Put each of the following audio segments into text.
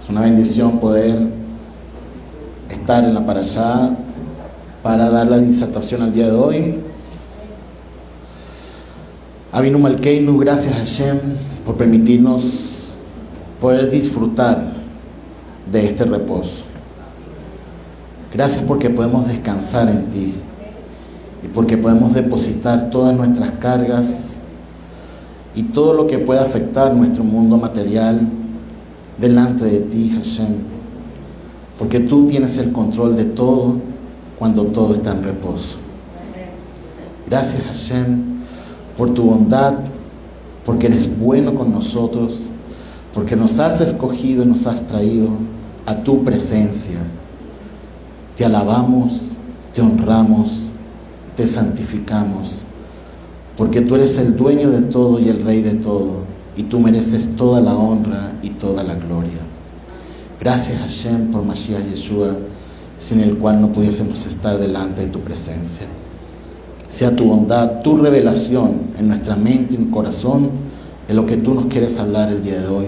Es una bendición poder estar en la parashá para dar la disertación al día de hoy. Avinu Malkeinu, gracias a Hashem por permitirnos poder disfrutar de este reposo. Gracias porque podemos descansar en ti y porque podemos depositar todas nuestras cargas y todo lo que pueda afectar nuestro mundo material delante de ti, Hashem, porque tú tienes el control de todo cuando todo está en reposo. Gracias, Hashem, por tu bondad, porque eres bueno con nosotros, porque nos has escogido y nos has traído a tu presencia. Te alabamos, te honramos, te santificamos, porque tú eres el dueño de todo y el rey de todo, y tú mereces toda la honra y toda la gloria. Gracias, Hashem, por Mashiach Yeshua, sin el cual no pudiésemos estar delante de tu presencia. Sea tu bondad, tu revelación en nuestra mente y corazón de lo que tú nos quieres hablar el día de hoy,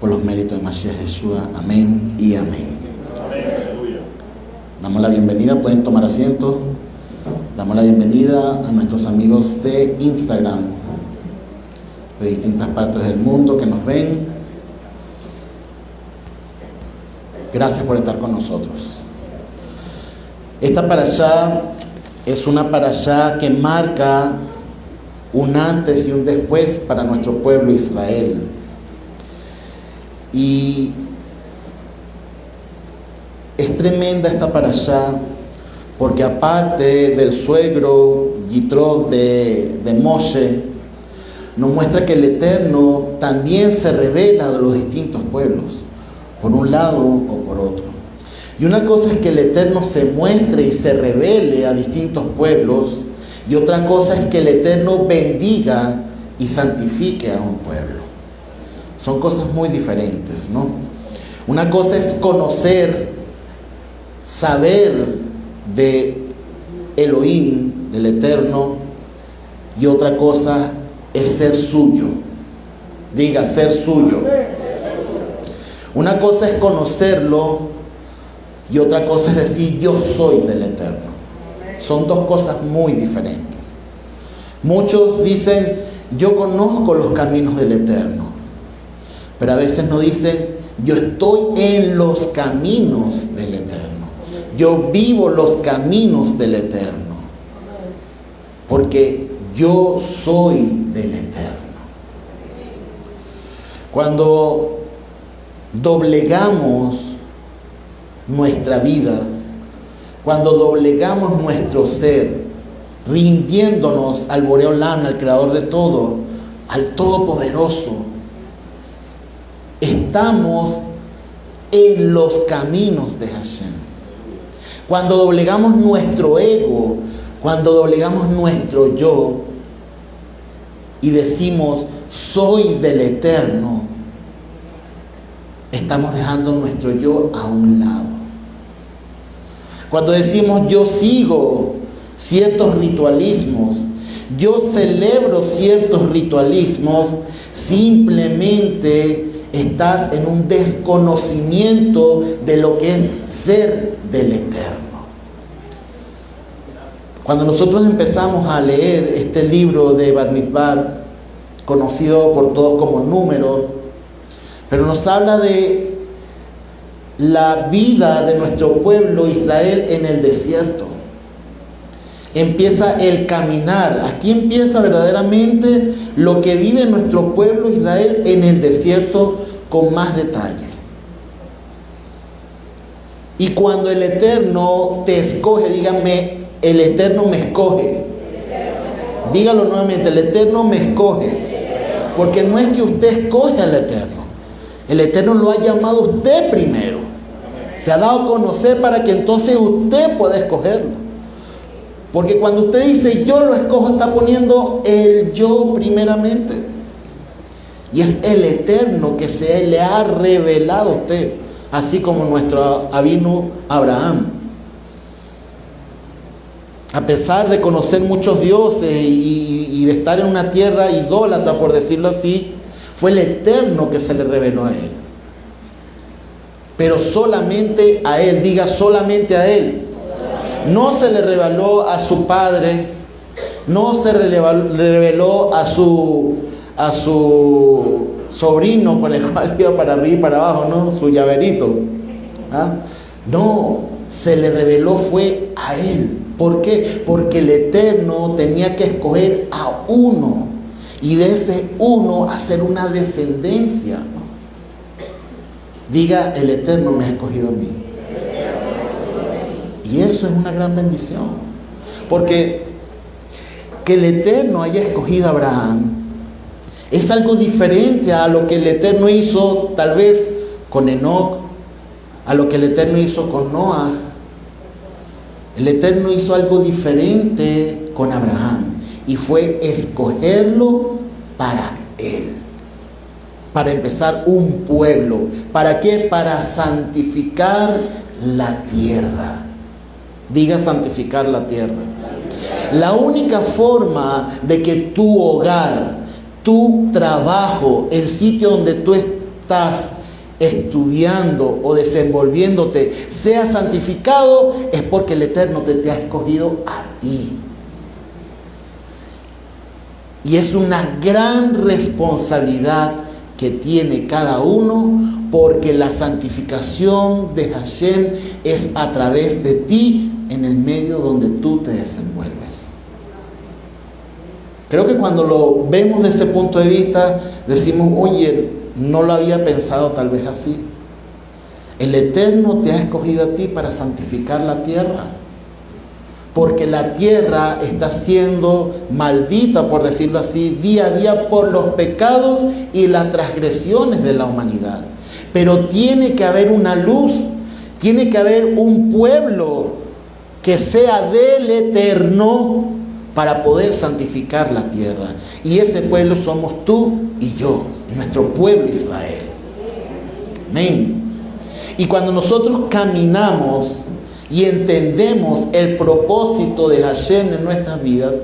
por los méritos de Mashiach Yeshua. Amén y amén. Damos la bienvenida, pueden tomar asiento. Damos la bienvenida a nuestros amigos de Instagram, de distintas partes del mundo que nos ven. Gracias por estar con nosotros. Esta parashá es una parashá que marca un antes y un después para nuestro pueblo Israel. Y es tremenda esta parashá porque aparte del suegro Yitro de Moshe, nos muestra que el Eterno también se revela de los distintos pueblos, por un lado o por otro. Y una cosa es que el Eterno se muestre y se revele a distintos pueblos, y otra cosa es que el Eterno bendiga y santifique a un pueblo. Son cosas muy diferentes, ¿no? Una cosa es conocer, saber de Elohim, del Eterno, y otra cosa es ser suyo. Diga, ser suyo. Una cosa es conocerlo y otra cosa es decir, yo soy del Eterno. Son dos cosas muy diferentes. Muchos dicen, yo conozco los caminos del Eterno, pero a veces no dicen, yo estoy en los caminos del Eterno. Yo vivo los caminos del Eterno, porque yo soy del Eterno. Cuando doblegamos nuestra vida, cuando doblegamos nuestro ser, rindiéndonos al Boreo Olam, al Creador de todo, al Todopoderoso, estamos en los caminos de Hashem. Cuando doblegamos nuestro ego, cuando doblegamos nuestro yo y decimos, soy del Eterno, estamos dejando nuestro yo a un lado. Cuando decimos, yo sigo ciertos ritualismos, yo celebro ciertos ritualismos, simplemente estás en un desconocimiento de lo que es ser del Eterno. Cuando nosotros empezamos a leer este libro de Bat Mitzvah, conocido por todos como Números, pero nos habla de la vida de nuestro pueblo Israel en el desierto. Empieza el caminar. Aquí empieza verdaderamente lo que vive nuestro pueblo Israel en el desierto con más detalle. Y cuando el Eterno te escoge, díganme, el Eterno me escoge. Dígalo nuevamente, el Eterno me escoge. Porque no es que usted escoge al Eterno. El Eterno lo ha llamado a usted primero. Se ha dado a conocer para que entonces usted pueda escogerlo. Porque cuando usted dice yo lo escojo, está poniendo el yo primeramente. Y es el Eterno que se le ha revelado a usted, así como nuestro Avinu Abraham. A pesar de conocer muchos dioses y de estar en una tierra idólatra, por decirlo así, fue el Eterno que se le reveló a él. pero solamente a Él. Diga, solamente a Él. No se le reveló a su padre, no se le reveló a su sobrino con el cual iba para arriba y para abajo, ¿no? Su llaverito. ¿Ah? No, se le reveló fue a Él. ¿Por qué? Porque el Eterno tenía que escoger a uno y de ese uno hacer una descendencia. Diga, el Eterno me ha escogido a mí. Y eso es una gran bendición. Porque que el Eterno haya escogido a Abraham es algo diferente a lo que el Eterno hizo tal vez con Enoc, a lo que el Eterno hizo con Noah. El Eterno hizo algo diferente con Abraham y fue escogerlo para Él. Para empezar un pueblo. ¿Para qué? Para santificar la tierra. Diga, santificar la tierra. La única forma de que tu hogar, tu trabajo, el sitio donde tú estás estudiando o desenvolviéndote sea santificado es porque el Eterno te ha escogido a ti. Y es una gran responsabilidad que tiene cada uno, porque la santificación de Hashem es a través de ti en el medio donde tú te desenvuelves. Creo que cuando lo vemos desde ese punto de vista decimos, oye, no lo había pensado tal vez así. El Eterno te ha escogido a ti para santificar la tierra, porque la tierra está siendo maldita, por decirlo así, día a día por los pecados y las transgresiones de la humanidad. Pero tiene que haber una luz, tiene que haber un pueblo que sea del Eterno para poder santificar la tierra. Y ese pueblo somos tú y yo, nuestro pueblo Israel. Amén. Y cuando nosotros caminamos y entendemos el propósito de Hashem en nuestras vidas,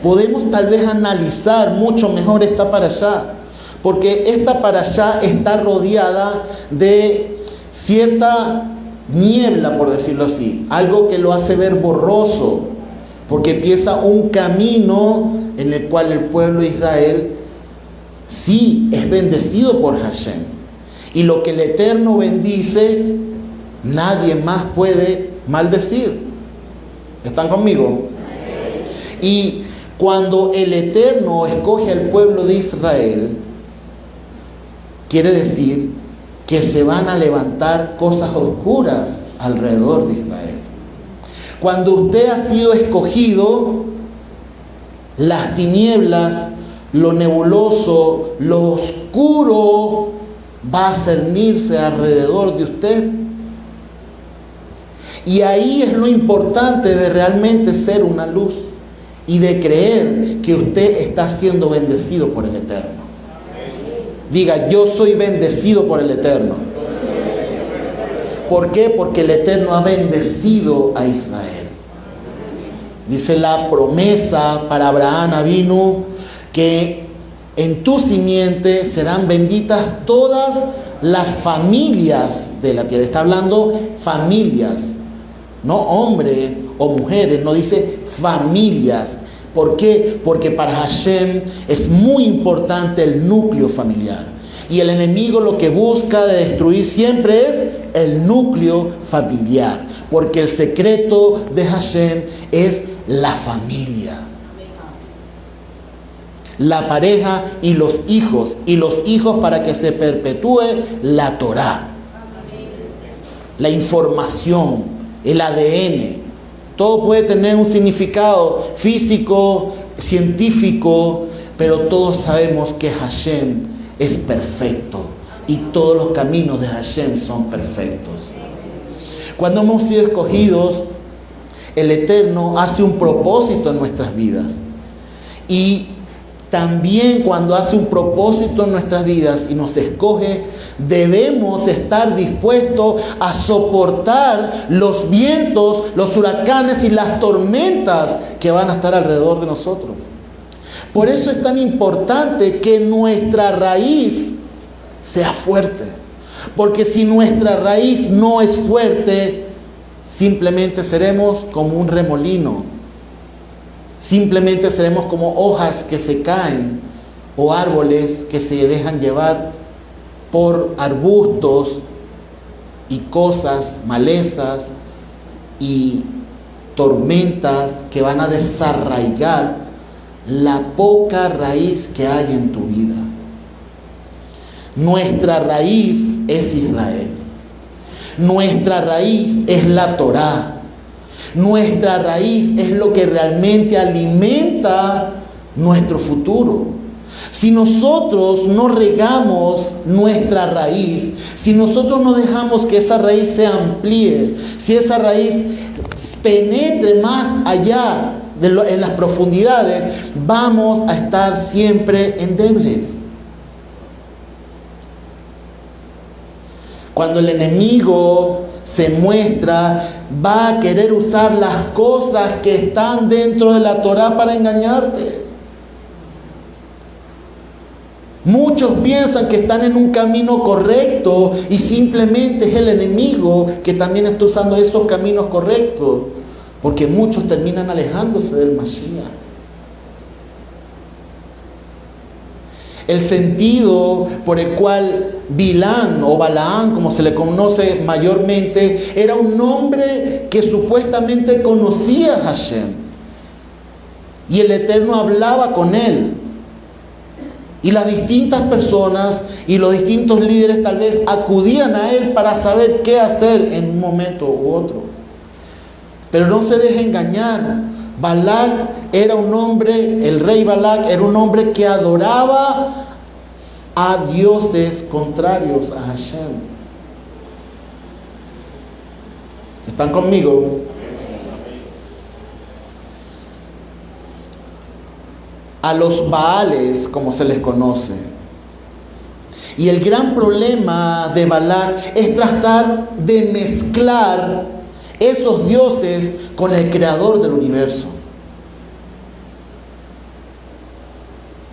podemos tal vez analizar mucho mejor esta parashá, porque esta parashá está rodeada de cierta niebla, por decirlo así, algo que lo hace ver borroso, porque empieza un camino en el cual el pueblo de Israel sí es bendecido por Hashem, y lo que el Eterno bendice nadie más puede maldecir. ¿Están conmigo? Y cuando el Eterno escoge al pueblo de Israel, quiere decir que se van a levantar cosas oscuras alrededor de Israel. Cuando usted ha sido escogido, las tinieblas, lo nebuloso, lo oscuro va a cernirse alrededor de usted. Y ahí es lo importante de realmente ser una luz y de creer que usted está siendo bendecido por el Eterno. Diga, yo soy bendecido por el Eterno. ¿Por qué? Porque el Eterno ha bendecido a Israel. Dice la promesa para Abraham Avinu que en tu simiente serán benditas todas las familias de la tierra. Está hablando familias, no hombres o mujeres, no dice familias. ¿Por qué? Porque para Hashem es muy importante el núcleo familiar. Y el enemigo lo que busca de destruir siempre es el núcleo familiar. Porque el secreto de Hashem es la familia. La pareja y los hijos para que se perpetúe la Torá. La información, el ADN. Todo puede tener un significado físico, científico, pero todos sabemos que Hashem es perfecto y todos los caminos de Hashem son perfectos. Cuando hemos sido escogidos, el Eterno hace un propósito en nuestras vidas. Y también cuando hace un propósito en nuestras vidas y nos escoge, debemos estar dispuestos a soportar los vientos, los huracanes y las tormentas que van a estar alrededor de nosotros. Por eso es tan importante que nuestra raíz sea fuerte. Porque si nuestra raíz no es fuerte, simplemente seremos como un remolino. Simplemente seremos como hojas que se caen o árboles que se dejan llevar por arbustos y cosas, malezas y tormentas que van a desarraigar la poca raíz que hay en tu vida. Nuestra raíz es Israel. Nuestra raíz es la Torá. Nuestra raíz es lo que realmente alimenta nuestro futuro. Si nosotros no regamos nuestra raíz, si nosotros no dejamos que esa raíz se amplíe, si esa raíz penetre más allá en las profundidades, vamos a estar siempre endebles. Cuando el enemigo se muestra, va a querer usar las cosas que están dentro de la Torá para engañarte. Muchos piensan que están en un camino correcto y simplemente es el enemigo que también está usando esos caminos correctos, porque muchos terminan alejándose del Mashiach. El sentido por el cual Bilán o Balaán, como se le conoce mayormente, era un hombre que supuestamente conocía a Hashem y el Eterno hablaba con él. Y las distintas personas y los distintos líderes tal vez acudían a él para saber qué hacer en un momento u otro. Pero no se deje engañar. Balac era un hombre, el rey Balac era un hombre que adoraba a dioses contrarios a Hashem. ¿Están conmigo? A los Baales, como se les conoce. Y el gran problema de Balac es tratar de mezclar esos dioses con el creador del universo.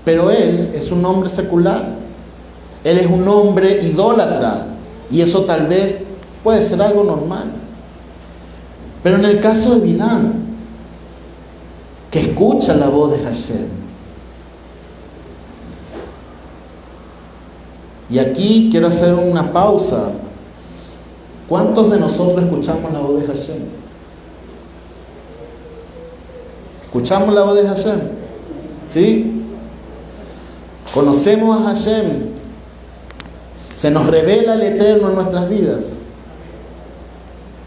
Pero él es un hombre secular. Él es un hombre idólatra. Y eso tal vez puede ser algo normal. Pero en el caso de Bilán, que escucha la voz de Hashem, y aquí quiero hacer una pausa. ¿Cuántos de nosotros escuchamos la voz de Hashem? ¿Escuchamos la voz de Hashem? ¿Sí? ¿Conocemos a Hashem? ¿Se nos revela el Eterno en nuestras vidas?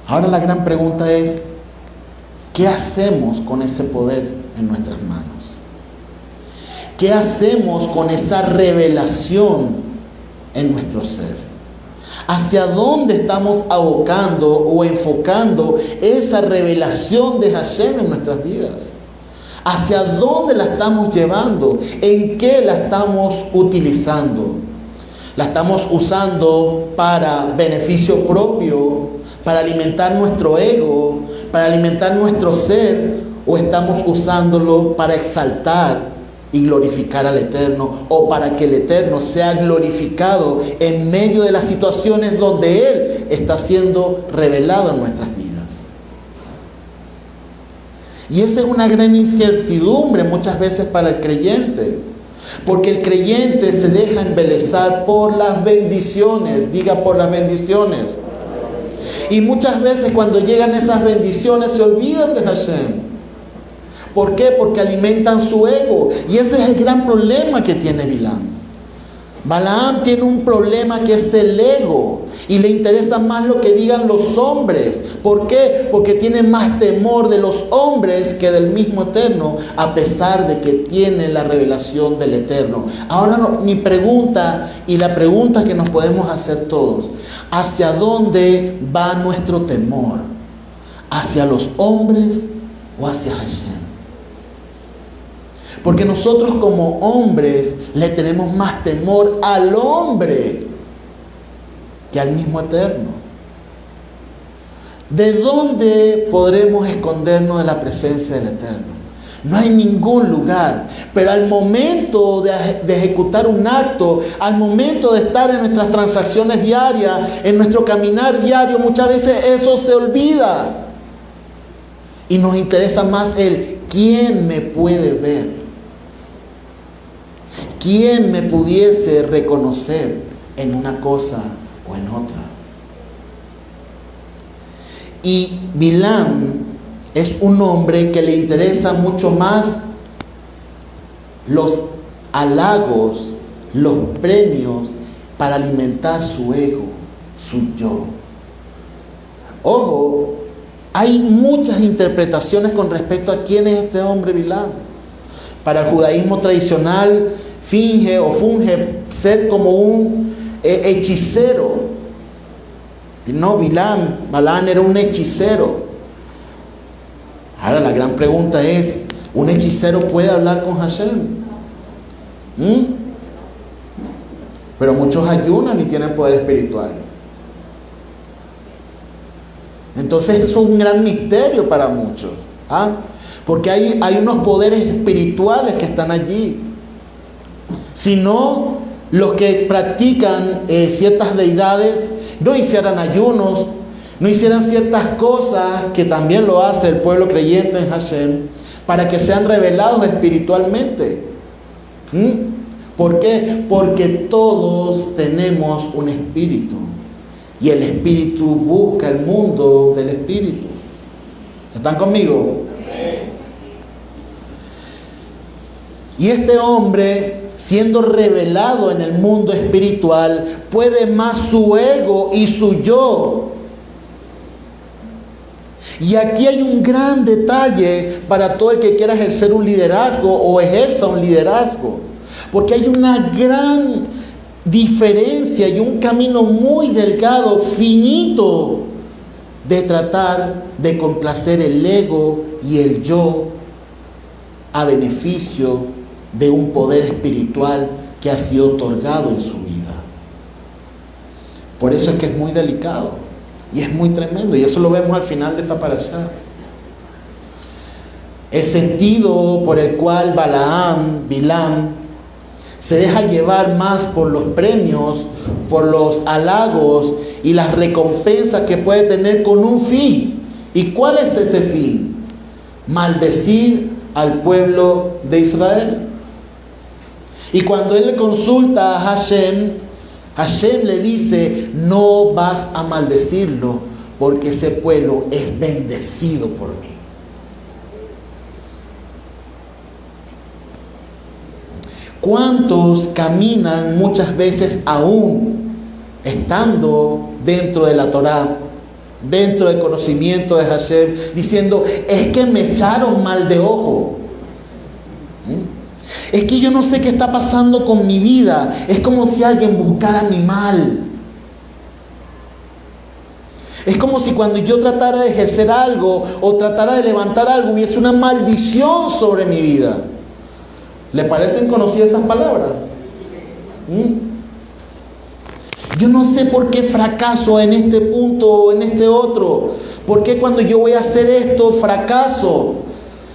Ahora la gran pregunta es, ¿qué hacemos con ese poder en nuestras manos? ¿Qué hacemos con esa revelación en nuestro ser? ¿Hacia dónde estamos abocando o enfocando esa revelación de Hashem en nuestras vidas? ¿Hacia dónde la estamos llevando? ¿En qué la estamos utilizando? ¿La estamos usando para beneficio propio, para alimentar nuestro ego, para alimentar nuestro ser? ¿O estamos usándolo para exaltar y glorificar al Eterno, o para que el Eterno sea glorificado en medio de las situaciones donde Él está siendo revelado en nuestras vidas? Y esa es una gran incertidumbre muchas veces para el creyente, porque el creyente se deja embelezar por las bendiciones, diga por las bendiciones. Y muchas veces cuando llegan esas bendiciones se olvidan de Hashem. ¿Por qué? Porque alimentan su ego. Y ese es el gran problema que tiene Bilán. Balaam tiene un problema que es el ego. Y le interesa más lo que digan los hombres. ¿Por qué? Porque tiene más temor de los hombres que del mismo Eterno, a pesar de que tiene la revelación del Eterno. Ahora mi pregunta, y la pregunta que nos podemos hacer todos: ¿hacia dónde va nuestro temor? ¿Hacia los hombres o hacia Hashem? Porque nosotros como hombres le tenemos más temor al hombre que al mismo Eterno. ¿De dónde podremos escondernos de la presencia del Eterno? No hay ningún lugar. Pero al momento de ejecutar un acto, al momento de estar en nuestras transacciones diarias, en nuestro caminar diario, muchas veces eso se olvida. Y nos interesa más el ¿quién me puede ver? ¿Quién me pudiese reconocer en una cosa o en otra? Y Bilam es un hombre que le interesa mucho más los halagos, los premios para alimentar su ego, su yo. Ojo, hay muchas interpretaciones con respecto a quién es este hombre Bilam. Para el judaísmo tradicional finge o funge ser como un hechicero. No, Balaam era un hechicero. Ahora la gran pregunta es, ¿un hechicero puede hablar con Hashem? Pero muchos ayunan y tienen poder espiritual. Entonces eso es un gran misterio para muchos. Porque hay unos poderes espirituales que están allí. Si no, los que practican ciertas deidades no hicieran ayunos, no hicieran ciertas cosas que también lo hace el pueblo creyente en Hashem, para que sean revelados espiritualmente. ¿Por qué? Porque todos tenemos un espíritu. Y el espíritu busca el mundo del espíritu. ¿Están conmigo? Y este hombre, siendo revelado en el mundo espiritual, puede más su ego y su yo. Y aquí hay un gran detalle para todo el que quiera ejercer un liderazgo o ejerza un liderazgo. Porque hay una gran diferencia y un camino muy delgado, finito, de tratar de complacer el ego y el yo a beneficio de un poder espiritual que ha sido otorgado en su vida. Por eso es que es muy delicado y es muy tremendo, y eso lo vemos al final de esta parashá. El sentido por el cual Bilam se deja llevar más por los premios, por los halagos y las recompensas que puede tener con un fin. ¿Y cuál es ese fin? Maldecir al pueblo de Israel. Y cuando él le consulta a Hashem, Hashem le dice: no vas a maldecirlo, porque ese pueblo es bendecido por mí. ¿Cuántos caminan muchas veces aún estando dentro de la Torá, dentro del conocimiento de Hashem, diciendo: es que me echaron mal de ojo? Es que yo no sé qué está pasando con mi vida. Es como si alguien buscara mi mal. Es como si cuando yo tratara de ejercer algo o tratara de levantar algo, hubiese una maldición sobre mi vida. ¿Le parecen conocidas esas palabras? Yo no sé por qué fracaso en este punto o en este otro. ¿Por qué cuando yo voy a hacer esto fracaso?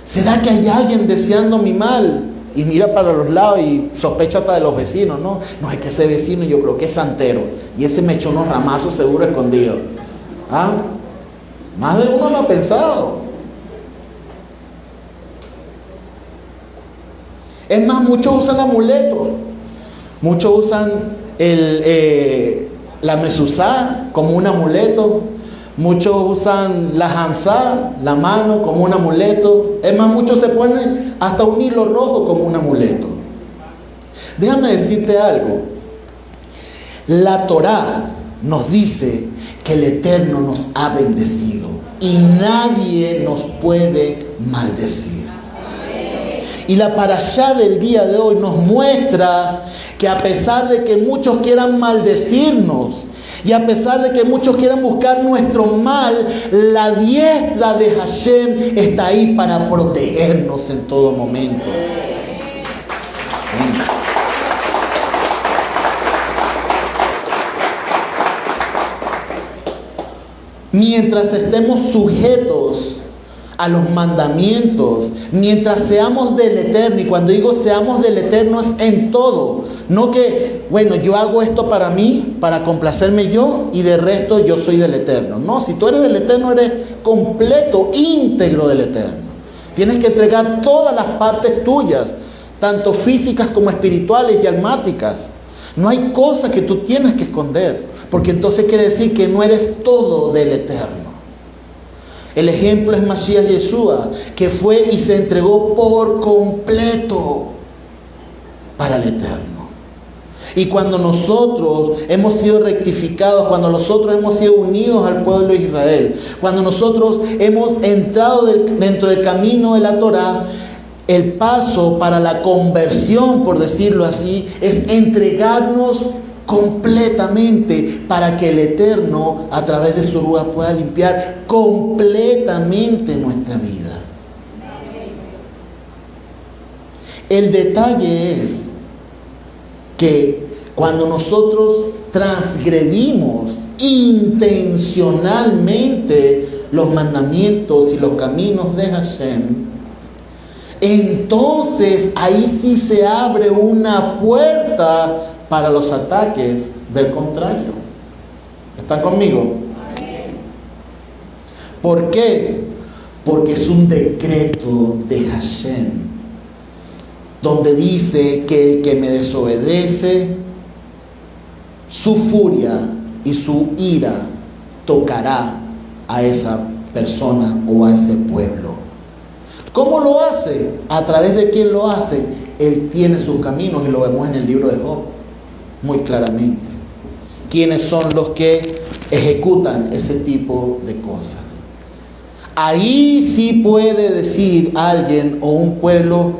¿Será que hay alguien deseando mi mal? Y mira para los lados y sospecha hasta de los vecinos, ¿no? No, es que ese vecino yo creo que es santero. Y ese me echó unos ramazos seguro escondidos. Más de uno lo ha pensado. Es más, muchos usan amuletos. Muchos usan la mezuzá como un amuleto. Muchos usan la hamzá, la mano, como un amuleto. Es más, muchos se ponen hasta un hilo rojo como un amuleto. Déjame decirte algo. La Torá nos dice que el Eterno nos ha bendecido y nadie nos puede maldecir. Y la parashá del día de hoy nos muestra que a pesar de que muchos quieran maldecirnos y a pesar de que muchos quieran buscar nuestro mal, la diestra de Hashem está ahí para protegernos en todo momento. Mientras estemos sujetos a los mandamientos, mientras seamos del Eterno. Y cuando digo seamos del Eterno es en todo. No que, bueno, yo hago esto para mí, para complacerme yo, y de resto yo soy del Eterno. No, si tú eres del Eterno, eres completo, íntegro del Eterno. Tienes que entregar todas las partes tuyas, tanto físicas como espirituales y almáticas. No hay cosa que tú tienes que esconder, porque entonces quiere decir que no eres todo del Eterno. El ejemplo es Mashiach Yeshua, que fue y se entregó por completo para el Eterno. Y cuando nosotros hemos sido rectificados, cuando nosotros hemos sido unidos al pueblo de Israel, cuando nosotros hemos entrado dentro del camino de la Torá, el paso para la conversión, por decirlo así, es entregarnos completamente para que el Eterno, a través de su Ruach, pueda limpiar completamente nuestra vida. El detalle es que cuando nosotros transgredimos intencionalmente los mandamientos y los caminos de Hashem, entonces ahí sí se abre una puerta para los ataques del contrario. ¿Están conmigo? ¿Por qué? Porque es un decreto de Hashem, donde dice que el que me desobedece, su furia y su ira tocará a esa persona o a ese pueblo. ¿Cómo lo hace? ¿A través de quién lo hace? Él tiene sus caminos, y lo vemos en el libro de Job muy claramente. ¿Quiénes son los que ejecutan ese tipo de cosas? Ahí sí puede decir alguien o un pueblo: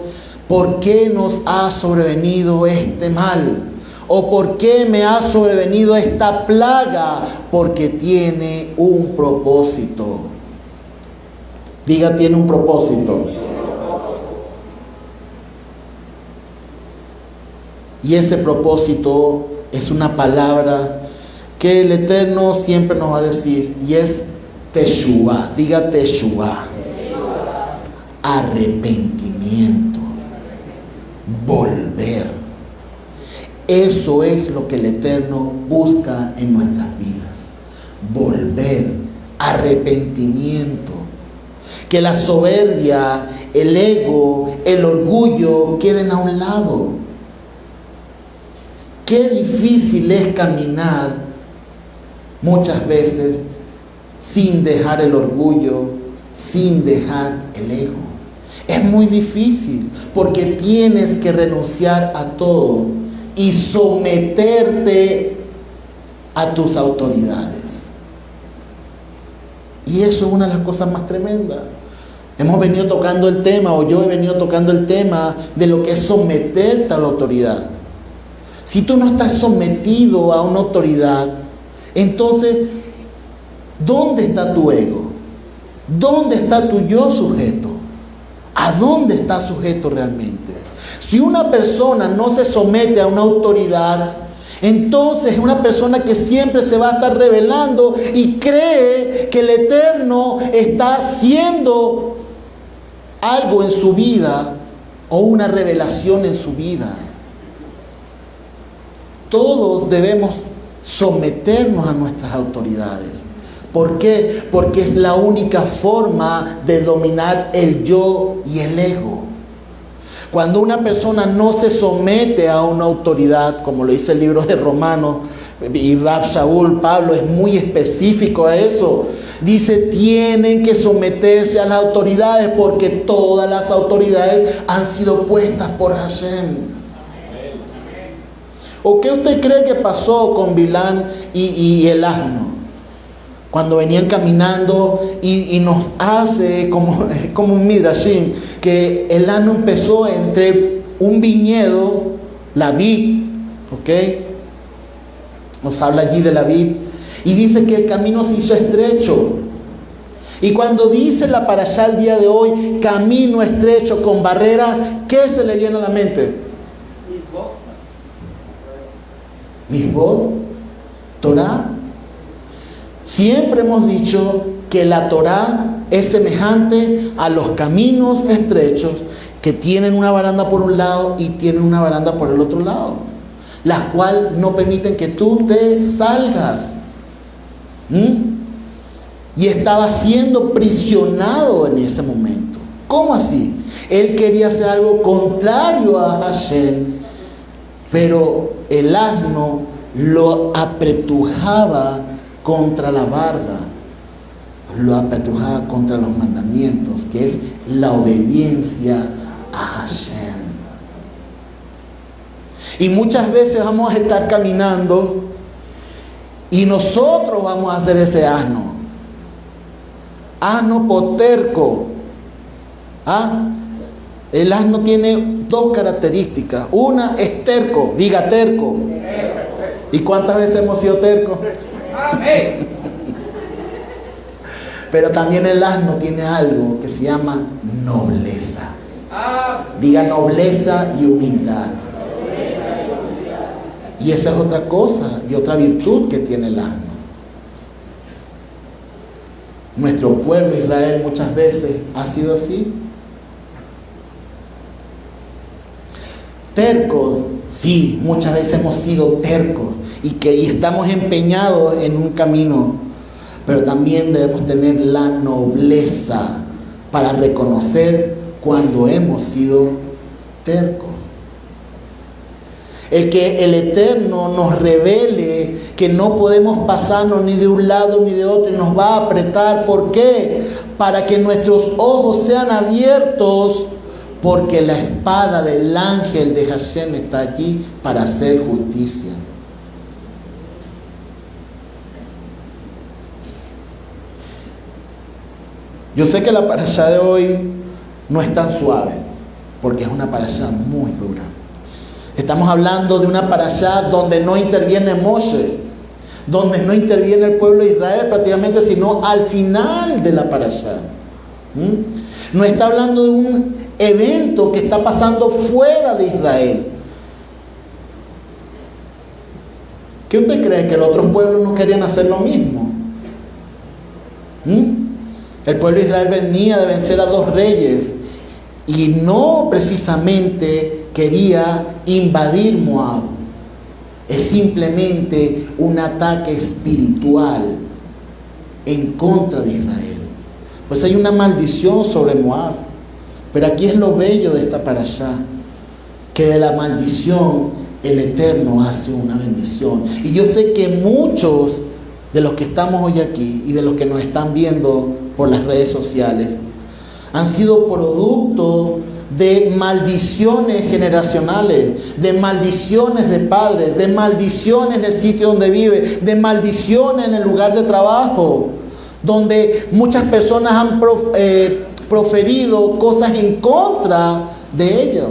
¿por qué nos ha sobrevenido este mal? ¿O por qué me ha sobrevenido esta plaga? Porque tiene un propósito. Diga, tiene un propósito. Y ese propósito es una palabra que el Eterno siempre nos va a decir, y es Teshuvah. Diga Teshuvah. Arrepentimiento. Volver. Eso es lo que el Eterno busca en nuestras vidas. Volver. Arrepentimiento. Que la soberbia, el ego, el orgullo queden a un lado. Qué difícil es caminar muchas veces sin dejar el orgullo, sin dejar el ego. Es muy difícil porque tienes que renunciar a todo y someterte a tus autoridades. Y eso es una de las cosas más tremendas. Hemos venido tocando el tema, o yo he venido tocando el tema de lo que es someterte a la autoridad. Si tú no estás sometido a una autoridad, entonces, ¿dónde está tu ego? ¿Dónde está tu yo sujeto? ¿A dónde está sujeto realmente? Si una persona no se somete a una autoridad, entonces es una persona que siempre se va a estar rebelando y cree que el Eterno está haciendo algo en su vida o una revelación en su vida. Todos debemos someternos a nuestras autoridades. ¿Por qué? Porque es la única forma de dominar el yo y el ego. Cuando una persona no se somete a una autoridad, como lo dice el libro de Romanos, y Rab Shaul, Pablo, es muy específico a eso. Dice, tienen que someterse a las autoridades porque todas las autoridades han sido puestas por Hashem. ¿O qué usted cree que pasó con Bilán y el asno? Cuando venían caminando y nos hace como un midrashim, que el asno empezó entre un viñedo, la vid, ¿ok? Nos habla allí de la vid, y dice que el camino se hizo estrecho. Y cuando dice la parashá el día de hoy, camino estrecho con barrera, ¿qué se le viene a la mente? Misbot, Torah. Siempre hemos dicho que la Torá es semejante a los caminos estrechos que tienen una baranda por un lado y tienen una baranda por el otro lado, las cuales no permiten que tú te salgas. Y estaba siendo prisionado en ese momento. ¿Cómo así? Él quería hacer algo contrario a Hashem, pero el asno lo apretujaba contra la barda, lo apretujaba contra los mandamientos, que es la obediencia a Hashem. Y muchas veces vamos a estar caminando y nosotros vamos a hacer ese asno poterco. El asno tiene dos características. Una es terco, diga terco. ¿Y cuántas veces hemos sido tercos? Amén. Pero también el asno tiene algo que se llama nobleza. Diga nobleza y humildad. Y esa es otra cosa y otra virtud que tiene el asno. Nuestro pueblo Israel muchas veces ha sido así. Tercos, sí, muchas veces hemos sido tercos y estamos empeñados en un camino, pero también debemos tener la nobleza para reconocer cuando hemos sido tercos. El que el Eterno nos revele que no podemos pasarnos ni de un lado ni de otro y nos va a apretar. ¿Por qué? Para que nuestros ojos sean abiertos, porque la espada del ángel de Hashem está allí para hacer justicia. Yo sé que la parashá de hoy no es tan suave, porque es una parashá muy dura. Estamos hablando de una parashá donde no interviene Moshe, donde no interviene el pueblo de Israel prácticamente, sino al final de la parashá. No está hablando de un evento que está pasando fuera de Israel. ¿Qué usted cree? ¿Que los otros pueblos no querían hacer lo mismo? El pueblo de Israel venía de vencer a 2 reyes y no precisamente quería invadir Moab. Es simplemente un ataque espiritual en contra de Israel. Pues hay una maldición sobre Moab. Pero aquí es lo bello de esta parashá, que de la maldición el Eterno hace una bendición. Y yo sé que muchos de los que estamos hoy aquí y de los que nos están viendo por las redes sociales han sido producto de maldiciones generacionales, de maldiciones de padres, de maldiciones en el sitio donde vive, de maldiciones en el lugar de trabajo, donde muchas personas han proferido cosas en contra de ellos.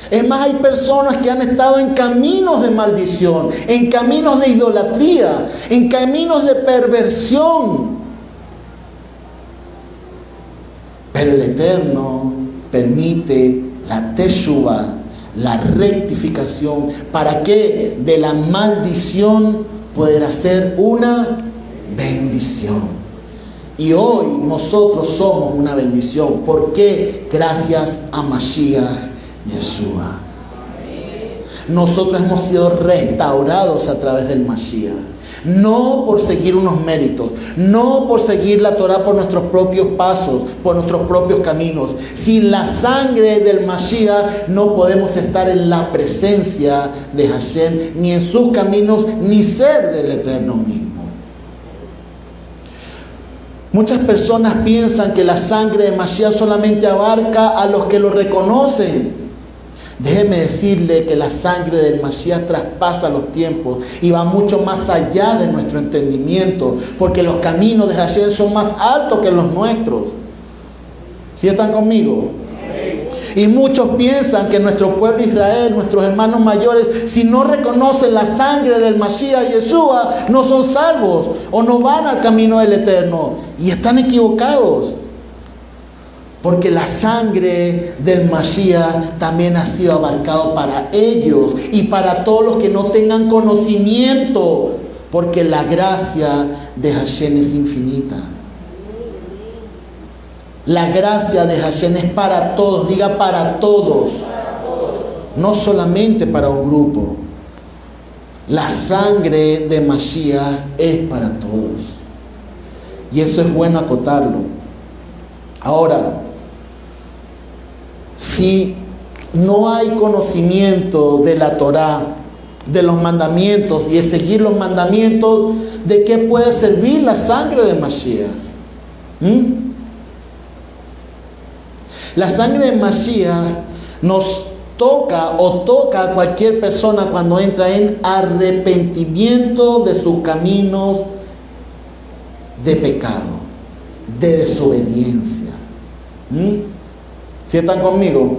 Es más, hay personas que han estado en caminos de maldición, en caminos de idolatría, en caminos de perversión. Pero el Eterno permite la teshuvah, la rectificación, para que de la maldición poder hacer una bendición. Y hoy nosotros somos una bendición. ¿Por qué? Gracias a Mashiach Yeshua. Nosotros hemos sido restaurados a través del Mashiach. No por seguir unos méritos, no por seguir la Torah por nuestros propios pasos, por nuestros propios caminos. Sin la sangre del Mashiach no podemos estar en la presencia de Hashem, ni en sus caminos, ni ser del Eterno mismo. Muchas personas piensan que la sangre de Mashiach solamente abarca a los que lo reconocen. Déjeme decirle que la sangre del Mashiach traspasa los tiempos y va mucho más allá de nuestro entendimiento, porque los caminos de Hashem son más altos que los nuestros. ¿Sí están conmigo? Y muchos piensan que nuestro pueblo Israel, nuestros hermanos mayores, si no reconocen la sangre del Mashiach Yeshua, no son salvos o no van al camino del Eterno. Y están equivocados. Porque la sangre del Mashiach también ha sido abarcado para ellos y para todos los que no tengan conocimiento porque la gracia de Hashem es infinita. La gracia de Hashem es para todos, diga para todos, no solamente para un grupo. La sangre de Mashiach es para todos. Y eso es bueno acotarlo. Ahora, si no hay conocimiento de la Torá, de los mandamientos y de seguir los mandamientos, ¿de qué puede servir la sangre de Mashiach? La sangre de Mashiach nos toca a cualquier persona cuando entra en arrepentimiento de sus caminos de pecado, de desobediencia. ¿Sí están conmigo?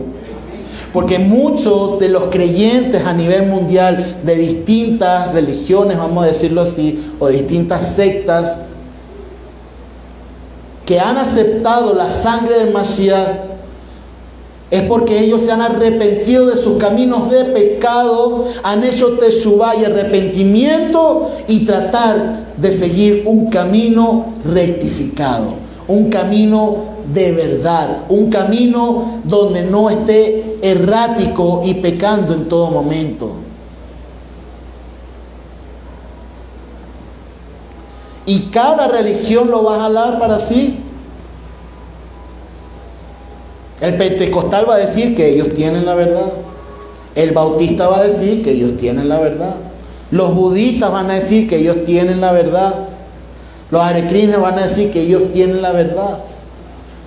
Porque muchos de los creyentes a nivel mundial de distintas religiones, vamos a decirlo así, o de distintas sectas, que han aceptado la sangre del Mashiach, es porque ellos se han arrepentido de sus caminos de pecado, han hecho teshuvá y arrepentimiento y tratar de seguir un camino rectificado, un camino de verdad, un camino donde no esté errático y pecando en todo momento. Y cada religión lo va a jalar para sí. El pentecostal va a decir que ellos tienen la verdad. El bautista va a decir que ellos tienen la verdad. Los budistas van a decir que ellos tienen la verdad. Los Hare Krishna van a decir que ellos tienen la verdad.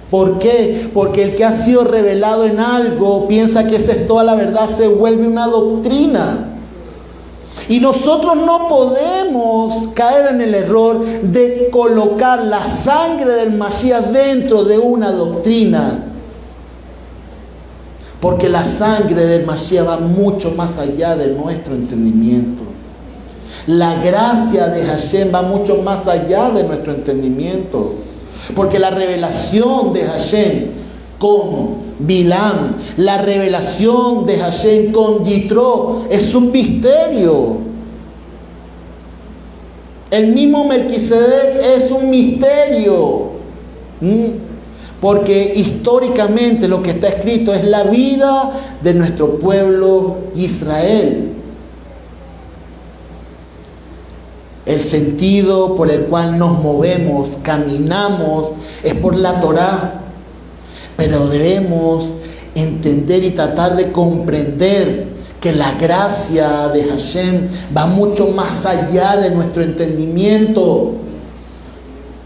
¿Por qué? Porque el que ha sido revelado en algo piensa que esa es toda la verdad, se vuelve una doctrina. Y nosotros no podemos caer en el error de colocar la sangre del Mashiach dentro de una doctrina. Porque la sangre del Mashiach va mucho más allá de nuestro entendimiento. La gracia de Hashem va mucho más allá de nuestro entendimiento. Porque la revelación de Hashem con Bilam, la revelación de Hashem con Yitro, es un misterio. El mismo Melquisedec es un misterio. Porque históricamente lo que está escrito es la vida de nuestro pueblo Israel. El sentido por el cual nos movemos, caminamos, es por la Torá. Pero debemos entender y tratar de comprender que la gracia de Hashem va mucho más allá de nuestro entendimiento.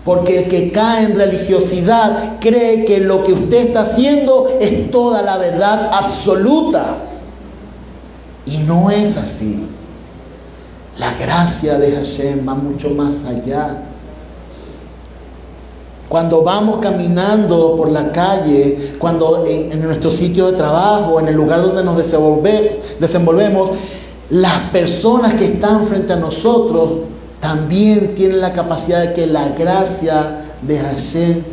Porque el que cae en religiosidad cree que lo que usted está haciendo es toda la verdad absoluta. Y no es así. La gracia de Hashem va mucho más allá. Cuando vamos caminando por la calle, cuando en nuestro sitio de trabajo, en el lugar donde nos desenvolvemos, las personas que están frente a nosotros también tienen la capacidad de que la gracia de Hashem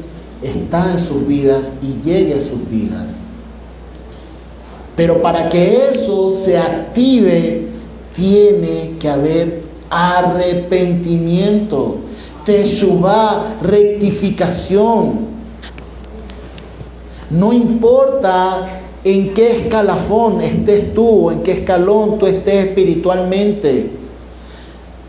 está en sus vidas y llegue a sus vidas. Pero para que eso se active, tiene que haber arrepentimiento, teshuvá, rectificación. No importa en qué escalafón estés tú, o en qué escalón tú estés espiritualmente,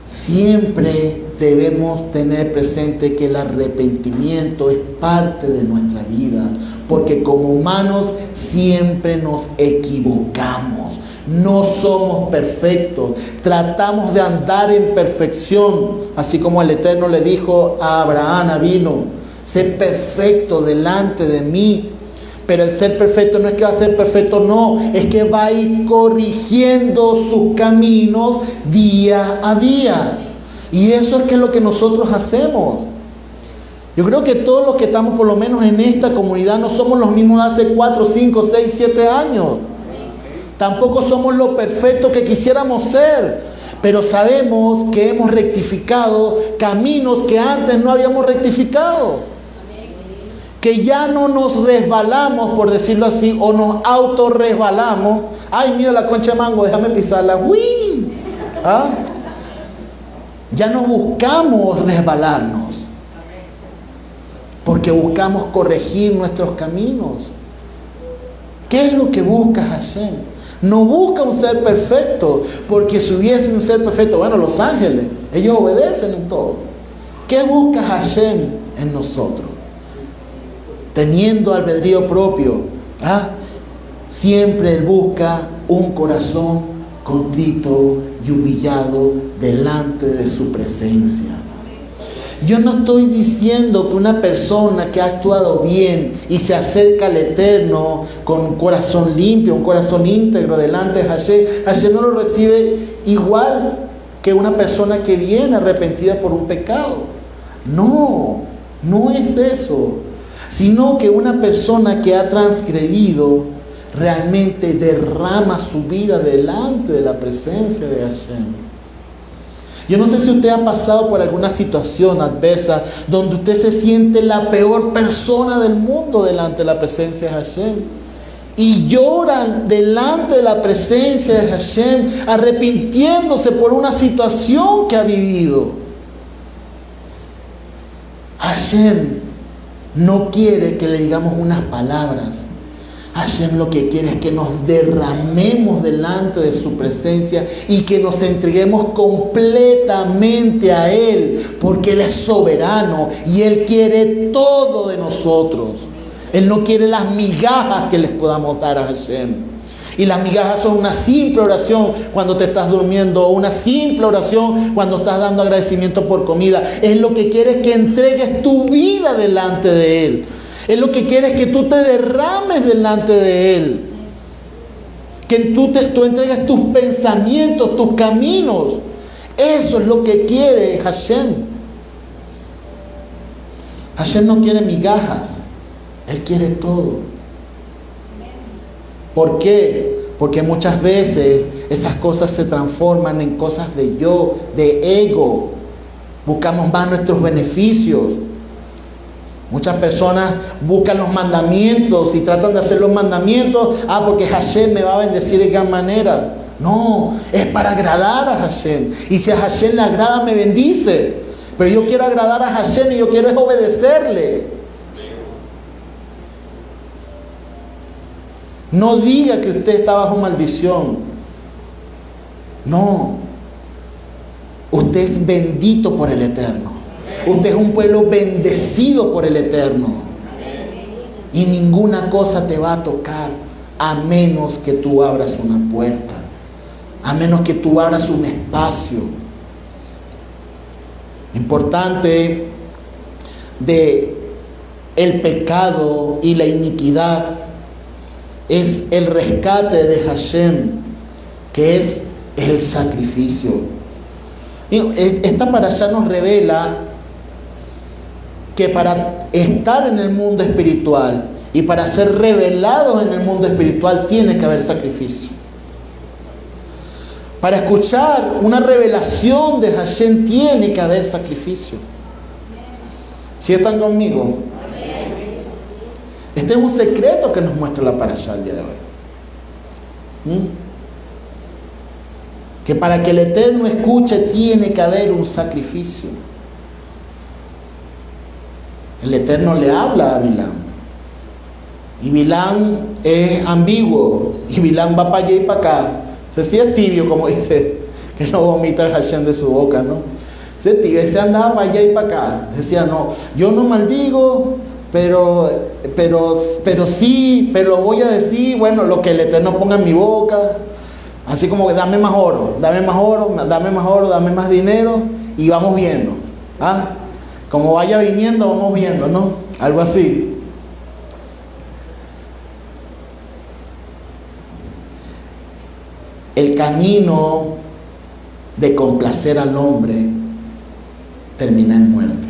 siempre debemos tener presente que el arrepentimiento es parte de nuestra vida, porque como humanos siempre nos equivocamos. No somos perfectos, tratamos de andar en perfección, así como el Eterno le dijo a Abraham Avino: sé perfecto delante de mí. Pero el ser perfecto no es que va a ser perfecto, no, es que va a ir corrigiendo sus caminos día a día. Y eso es que es lo que nosotros hacemos. Yo creo que todos los que estamos por lo menos en esta comunidad no somos los mismos de hace 4, 5, 6, 7 años. Tampoco somos lo perfecto que quisiéramos ser, pero sabemos que hemos rectificado caminos que antes no habíamos rectificado. Que ya no nos resbalamos, por decirlo así, o nos autorresbalamos. Ay, mira la concha de mango, déjame pisarla. ¡Uy! ¿Ah? Ya no buscamos resbalarnos, porque buscamos corregir nuestros caminos. ¿Qué es lo que busca Hashem? No busca un ser perfecto, porque si hubiese un ser perfecto, bueno, los ángeles, ellos obedecen en todo. ¿Qué busca Hashem en nosotros? Teniendo albedrío propio, siempre Él busca un corazón contrito y humillado delante de su presencia. Yo no estoy diciendo que una persona que ha actuado bien y se acerca al Eterno con un corazón limpio, un corazón íntegro delante de Hashem no lo recibe igual que una persona que viene arrepentida por un pecado. No es eso, sino que una persona que ha transgredido realmente derrama su vida delante de la presencia de Hashem. Yo no sé si usted ha pasado por alguna situación adversa donde usted se siente la peor persona del mundo delante de la presencia de Hashem. Y lloran delante de la presencia de Hashem, arrepintiéndose por una situación que ha vivido. Hashem no quiere que le digamos unas palabras. Hashem lo que quiere es que nos derramemos delante de su presencia y que nos entreguemos completamente a Él, porque Él es soberano y Él quiere todo de nosotros. Él no quiere las migajas que les podamos dar a Hashem. Y las migajas son una simple oración cuando te estás durmiendo, o una simple oración cuando estás dando agradecimiento por comida. Él lo que quiere es que entregues tu vida delante de Él. Él lo que quiere es que tú te derrames delante de Él. Que tú entregues tus pensamientos, tus caminos. Eso es lo que quiere Hashem. Hashem no quiere migajas. Él quiere todo. ¿Por qué? Porque muchas veces esas cosas se transforman en cosas de yo, de ego. Buscamos más nuestros beneficios. Muchas personas buscan los mandamientos y tratan de hacer los mandamientos. Porque Hashem me va a bendecir de gran manera. No, es para agradar a Hashem. Y si a Hashem le agrada, me bendice. Pero yo quiero agradar a Hashem y yo quiero es obedecerle. No diga que usted está bajo maldición. No. Usted es bendito por el Eterno. Usted es un pueblo bendecido por el Eterno. Y ninguna cosa te va a tocar a menos que tú abras una puerta. A menos que tú abras un espacio. Importante de el pecado y la iniquidad es el rescate de Hashem, que es el sacrificio. Esta parashá nos revela que para estar en el mundo espiritual y para ser revelados en el mundo espiritual tiene que haber sacrificio. Para escuchar una revelación de Hashem tiene que haber sacrificio. ¿Sí están conmigo? Este es un secreto que nos muestra la parashá el día de hoy. Que para que el Eterno escuche tiene que haber un sacrificio. El Eterno le habla a Bilam. Y Bilam es ambiguo. Y Bilam va para allá y para acá. Se siente tibio, como dice, que no vomita el Hashem de su boca, ¿no? Se tibio, se andaba para allá y para acá. Decía, no, yo no maldigo, pero sí, pero lo voy a decir, bueno, lo que el Eterno ponga en mi boca. Así como que dame más oro, dame más oro, dame más oro, dame más dinero y vamos viendo. Como vaya viniendo, vamos viendo, ¿no? Algo así. El camino de complacer al hombre termina en muerte.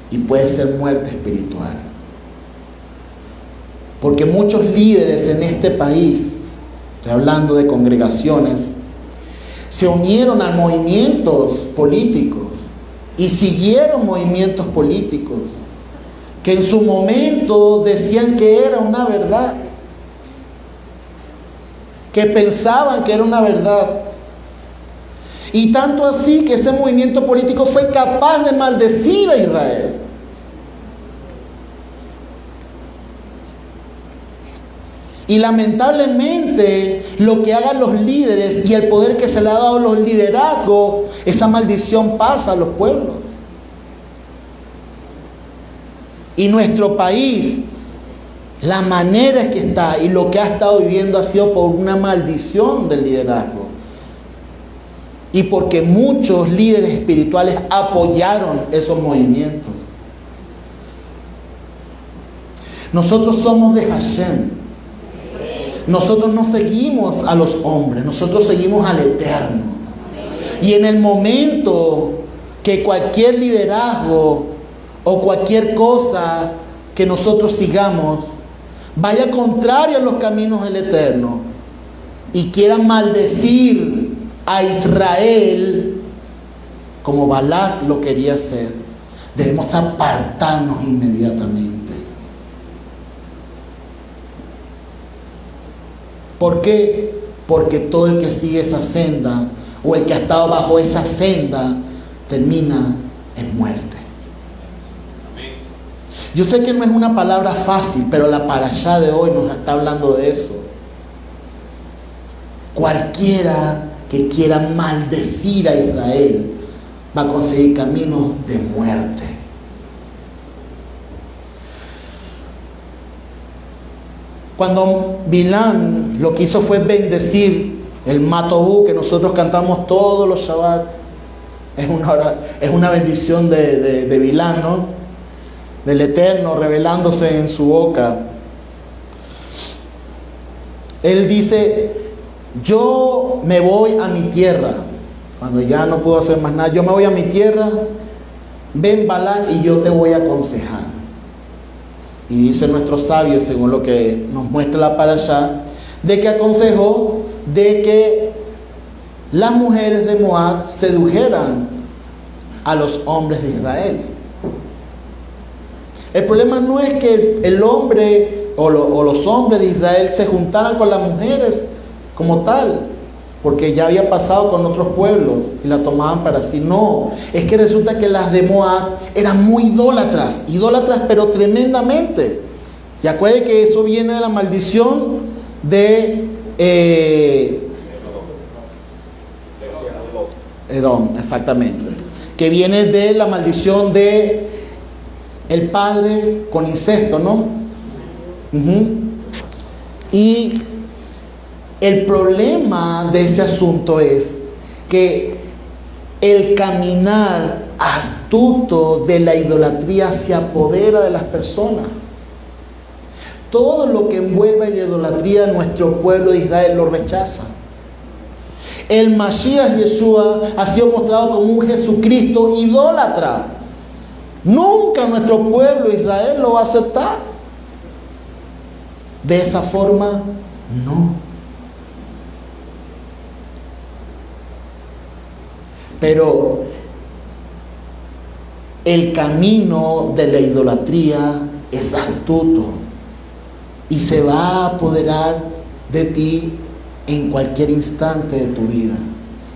Y puede ser muerte espiritual. Porque muchos líderes en este país, estoy hablando de congregaciones, se unieron a movimientos políticos y siguieron movimientos políticos que en su momento decían que era una verdad, que pensaban que era una verdad. Y tanto así que ese movimiento político fue capaz de maldecir a Israel. Y lamentablemente lo que hagan los líderes y el poder que se le ha dado a los liderazgos, esa maldición pasa a los pueblos. Y nuestro país, la manera en que está y lo que ha estado viviendo ha sido por una maldición del liderazgo. Y porque muchos líderes espirituales apoyaron esos movimientos. Nosotros somos de Hashem. Nosotros no seguimos a los hombres, nosotros seguimos al Eterno. Y en el momento que cualquier liderazgo o cualquier cosa que nosotros sigamos vaya contrario a los caminos del Eterno y quiera maldecir a Israel como Balac lo quería hacer, debemos apartarnos inmediatamente. ¿Por qué? Porque todo el que sigue esa senda o el que ha estado bajo esa senda termina en muerte. Yo sé que no es una palabra fácil, pero la parashá de hoy nos está hablando de eso. Cualquiera que quiera maldecir a Israel va a conseguir caminos de muerte. Cuando Bilam lo que hizo fue bendecir el Matobú que nosotros cantamos todos los Shabbat, es una bendición de Bilam, ¿no? Del Eterno revelándose en su boca. Él dice: yo me voy a mi tierra. Cuando ya no puedo hacer más nada, yo me voy a mi tierra. Ven Balac y yo te voy a aconsejar. Y dice nuestro sabio, según lo que nos muestra la parashá, de que aconsejó de que las mujeres de Moab sedujeran a los hombres de Israel. El problema no es que el hombre o los hombres de Israel se juntaran con las mujeres como tal, porque ya había pasado con otros pueblos y la tomaban para sí. No, es que resulta que las de Moab eran muy idólatras pero tremendamente. Y acuérdense que eso viene de la maldición de Edom, exactamente, que viene de la maldición de el padre con incesto, ¿no? Y el problema de ese asunto es que el caminar astuto de la idolatría se apodera de las personas. Todo lo que envuelve la idolatría, nuestro pueblo de Israel lo rechaza. El Mashiach Yeshua ha sido mostrado como un Jesucristo idólatra. Nunca nuestro pueblo Israel lo va a aceptar. De esa forma, no. Pero el camino de la idolatría es astuto y se va a apoderar de ti en cualquier instante de tu vida.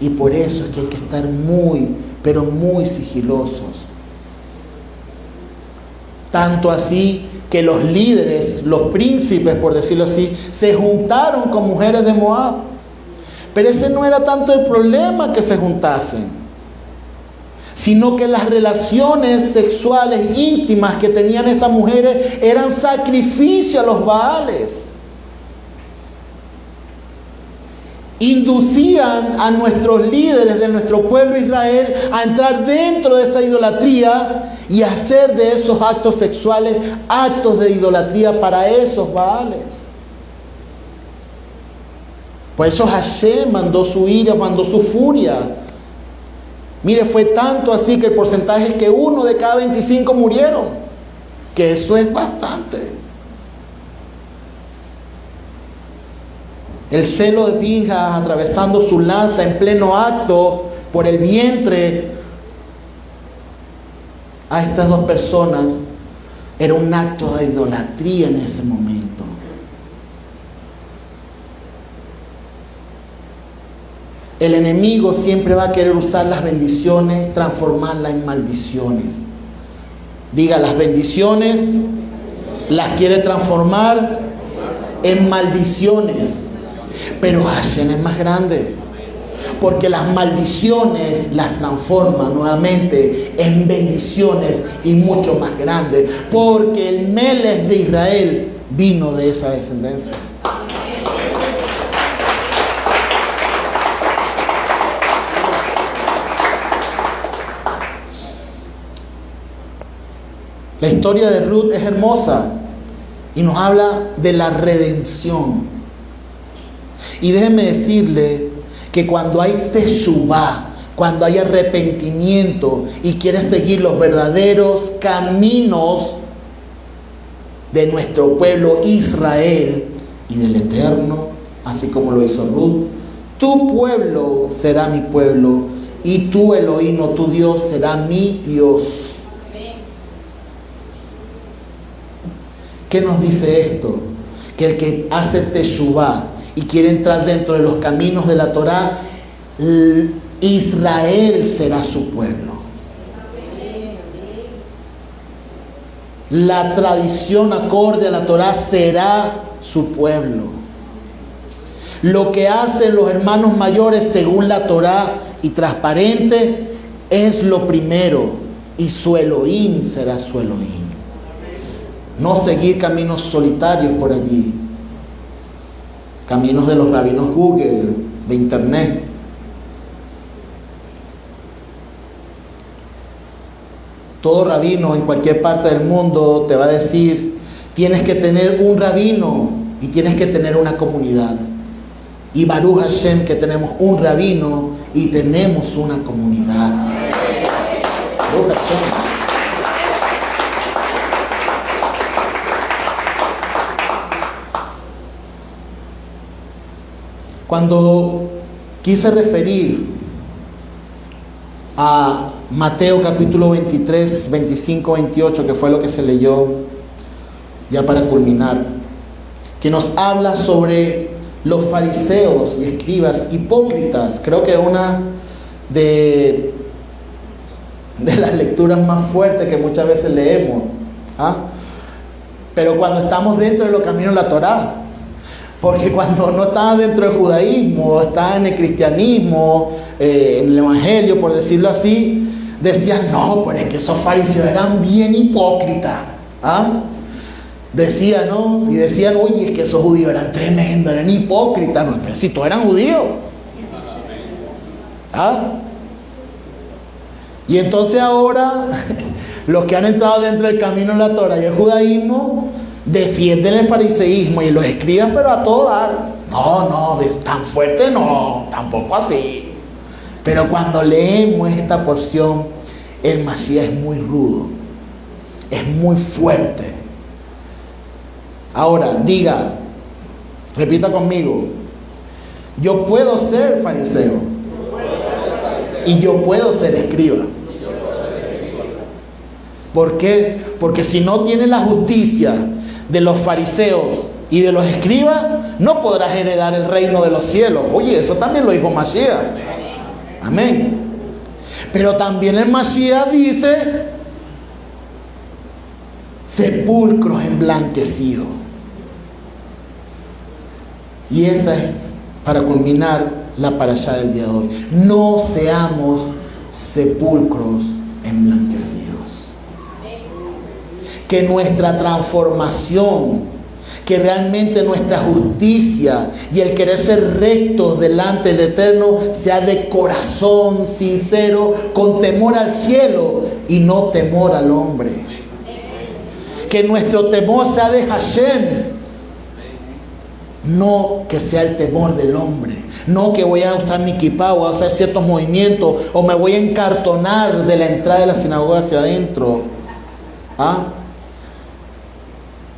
Y por eso es que hay que estar muy, pero muy sigilosos. Tanto así que los líderes, los príncipes, por decirlo así, se juntaron con mujeres de Moab. Pero ese no era tanto el problema que se juntasen, sino que las relaciones sexuales íntimas que tenían esas mujeres eran sacrificio a los Baales. Inducían a nuestros líderes de nuestro pueblo Israel a entrar dentro de esa idolatría y hacer de esos actos sexuales actos de idolatría para esos Baales. Por eso Hashem mandó su ira, mandó su furia. Mire, fue tanto así que el porcentaje es que 1 de cada 25 murieron. Que eso es bastante. El celo de Pinjas atravesando su lanza en pleno acto por el vientre a estas dos personas era un acto de idolatría en ese momento. el enemigo siempre va a querer usar las bendiciones, transformarlas en maldiciones. Diga, las bendiciones las quiere transformar en maldiciones. Pero Hashem es más grande, porque las maldiciones las transforma nuevamente en bendiciones y mucho más grandes, porque el Melech de Israel vino de esa descendencia. La historia de Ruth es hermosa y nos habla de la redención. Y déjenme decirle que cuando hay teshuvá, cuando hay arrepentimiento y quieres seguir los verdaderos caminos de nuestro pueblo Israel y del Eterno, así como lo hizo Ruth, tu pueblo será mi pueblo y tu Elohim, o tu Dios, será mi Dios. ¿Qué nos dice esto? Que el que hace teshuvá y quiere entrar dentro de los caminos de la Torá, Israel será su pueblo. La tradición acorde a la Torá será su pueblo. Lo que hacen los hermanos mayores según la Torá y transparente es lo primero, y su Elohim será su Elohim. No seguir caminos solitarios por allí, caminos de los rabinos Google, de internet. Todo rabino en cualquier parte del mundo te va a decir, tienes que tener un rabino y tienes que tener una comunidad. Y Baruch Hashem que tenemos un rabino y tenemos una comunidad. Baruch Hashem. Cuando quise referir a Mateo capítulo 23, 25, 28, que fue lo que se leyó ya para culminar, que nos habla sobre los fariseos y escribas hipócritas, creo que una de las lecturas más fuertes que muchas veces leemos, pero cuando estamos dentro de los caminos de la Torá. Porque cuando no estaba dentro del judaísmo, estaba en el cristianismo, en el evangelio, por decirlo así, decían, no, pero es que esos fariseos eran bien hipócritas. Decían, ¿no? Y decían, oye, es que esos judíos eran tremendos, eran hipócritas. No, pero si todos eran judíos. Y entonces ahora, los que han entrado dentro del camino de la Torá y el judaísmo, defienden el fariseísmo y los escriban, pero a todo dar. No, tan fuerte no, tampoco así. Pero cuando leemos esta porción, el Mashiach es muy rudo, es muy fuerte. Ahora, diga, repita conmigo, yo puedo ser fariseo y yo puedo ser escriba. ¿Por qué? Porque si no tienes la justicia de los fariseos y de los escribas, no podrás heredar el reino de los cielos. Oye, eso también lo dijo Mashiach. Amén. Pero también el Mashiach dice sepulcros emblanquecidos. Y esa es, para culminar, la parashá del día de hoy. No seamos sepulcros emblanquecidos. Que nuestra transformación, que realmente nuestra justicia y el querer ser rectos delante del Eterno sea de corazón sincero, con temor al cielo y no temor al hombre. Que nuestro temor sea de Hashem, no que sea el temor del hombre. No que voy a usar mi kippah, o a hacer ciertos movimientos, o me voy a encartonar de la entrada de la sinagoga hacia adentro.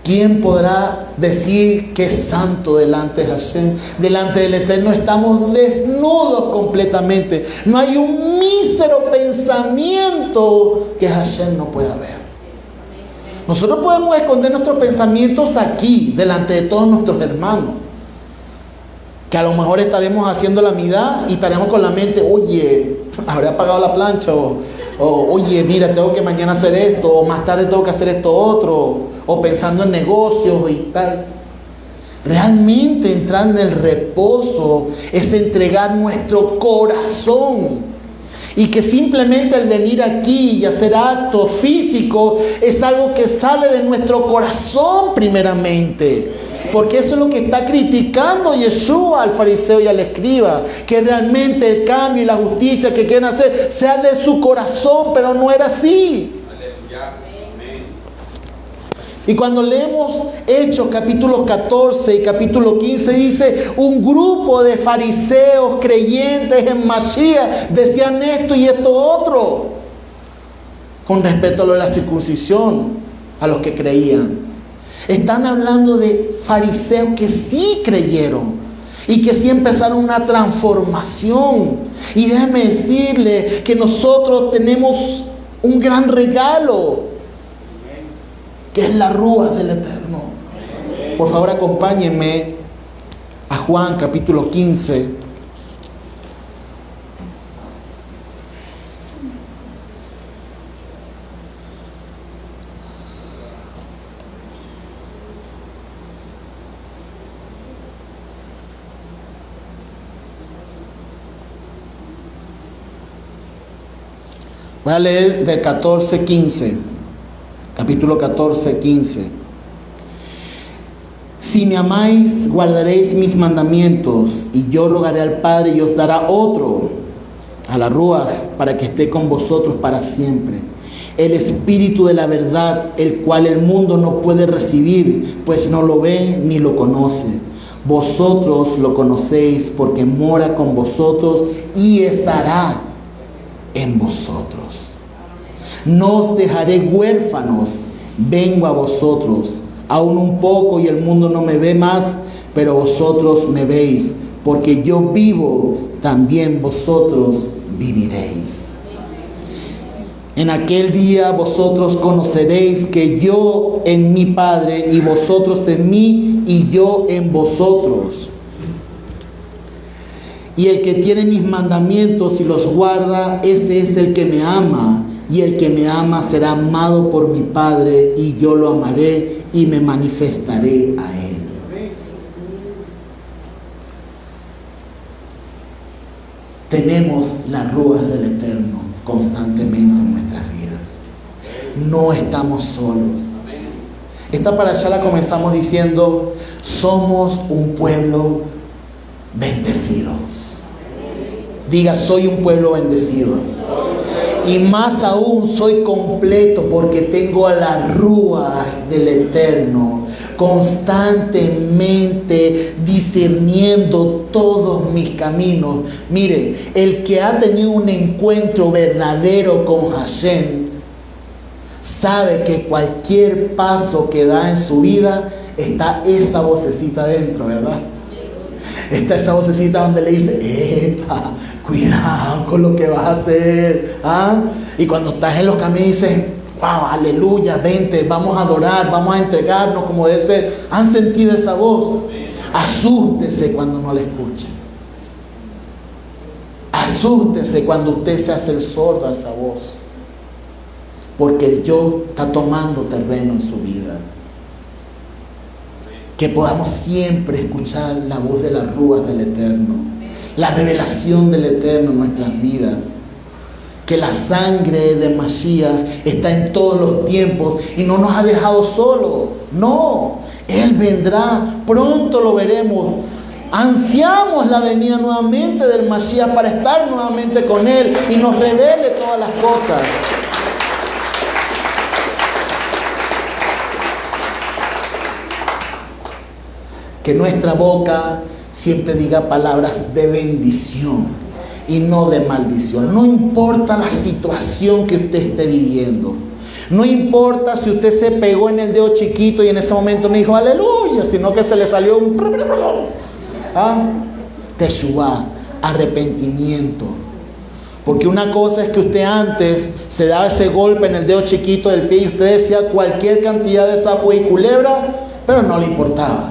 ¿Quién podrá decir que es santo delante de Hashem? Delante del Eterno estamos desnudos completamente. No hay un mísero pensamiento que Hashem no pueda ver. Nosotros podemos esconder nuestros pensamientos aquí, delante de todos nuestros hermanos. Que a lo mejor estaremos haciendo la mitad y estaremos con la mente, oye, habré apagado la plancha, o oye, mira, tengo que mañana hacer esto, o más tarde tengo que hacer esto otro, o pensando en negocios y tal. Realmente entrar en el reposo es entregar nuestro corazón. Y que simplemente el venir aquí y hacer actos físicos es algo que sale de nuestro corazón primeramente. Porque eso es lo que está criticando Yeshua al fariseo y al escriba. Que realmente el cambio y la justicia que quieren hacer sea de su corazón, pero no era así. Y cuando leemos Hechos capítulos 14 y capítulo 15 dice, un grupo de fariseos creyentes en Mashiach decían esto y esto otro, con respecto a lo de la circuncisión, a los que creían. Están hablando de fariseos que sí creyeron y que sí empezaron una transformación. Y déjeme decirle que nosotros tenemos un gran regalo, que es la Ruach del Eterno. Por favor, acompáñenme a Juan capítulo 15. Voy a leer del 14:15. Capítulo 14:15. Si me amáis, guardaréis mis mandamientos, y yo rogaré al Padre y os dará otro, a la Ruach, para que esté con vosotros para siempre. El Espíritu de la verdad, el cual el mundo no puede recibir, pues no lo ve ni lo conoce. Vosotros lo conocéis porque mora con vosotros y estará en vosotros. No os dejaré huérfanos, vengo a vosotros. Aún un poco y el mundo no me ve más, pero vosotros me veis, porque yo vivo, también vosotros viviréis. En aquel día vosotros conoceréis que yo en mi Padre, y vosotros en mí, y yo en vosotros. Y el que tiene mis mandamientos y los guarda, ese es el que me ama. Y el que me ama será amado por mi Padre, y yo lo amaré y me manifestaré a él. Tenemos la Ruach del Eterno constantemente en nuestras vidas. No estamos solos. Esta parashá la comenzamos diciendo, somos un pueblo bendecido. Diga, soy un pueblo bendecido. Y más aún soy completo porque tengo a la Ruach del Eterno constantemente discerniendo todos mis caminos. Mire, el que ha tenido un encuentro verdadero con Hashem sabe que cualquier paso que da en su vida está esa vocecita dentro, ¿verdad? Está esa vocecita donde le dice, epa, cuidado con lo que vas a hacer. Y cuando estás en los caminos dices, wow, aleluya, vente, vamos a adorar, vamos a entregarnos como debe ser. ¿Han sentido esa voz? Asústese cuando no la escuche. Asústese cuando usted se hace el sordo a esa voz. Porque el yo está tomando terreno en su vida. Que podamos siempre escuchar la voz de la Ruach del Eterno, la revelación del Eterno en nuestras vidas. Que la sangre de Mashiach está en todos los tiempos y no nos ha dejado solos. No, Él vendrá, pronto lo veremos. Ansiamos la venida nuevamente del Mashiach para estar nuevamente con Él y nos revele todas las cosas. Que nuestra boca siempre diga palabras de bendición y no de maldición. No importa la situación que usted esté viviendo. No importa si usted se pegó en el dedo chiquito y en ese momento no dijo aleluya, sino que se le salió un Teshuvá, arrepentimiento. Porque una cosa es que usted antes se daba ese golpe en el dedo chiquito del pie y usted decía cualquier cantidad de sapo y culebra, pero no le importaba.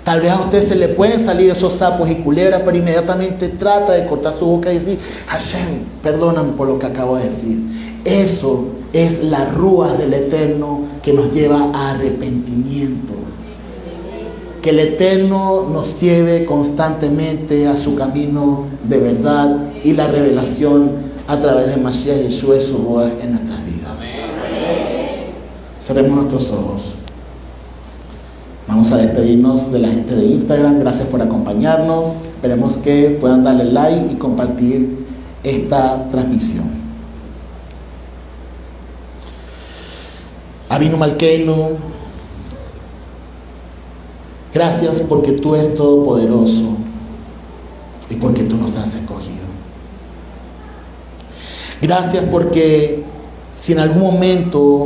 Tal vez a usted se le pueden salir esos sapos y culebras, pero inmediatamente trata de cortar su boca y decir: Hashem, perdóname por lo que acabo de decir. Eso es la rúa del Eterno que nos lleva a arrepentimiento. Que el Eterno nos lleve constantemente a su camino de verdad y la revelación a través de Mashiach Yeshua y su Ruach en nuestras vidas. Cerremos nuestros ojos. Vamos a despedirnos de la gente de Instagram. Gracias por acompañarnos. Esperemos que puedan darle like y compartir esta transmisión. Avinu Malkeinu, gracias porque tú eres todopoderoso y porque tú nos has escogido. Gracias porque si en algún momento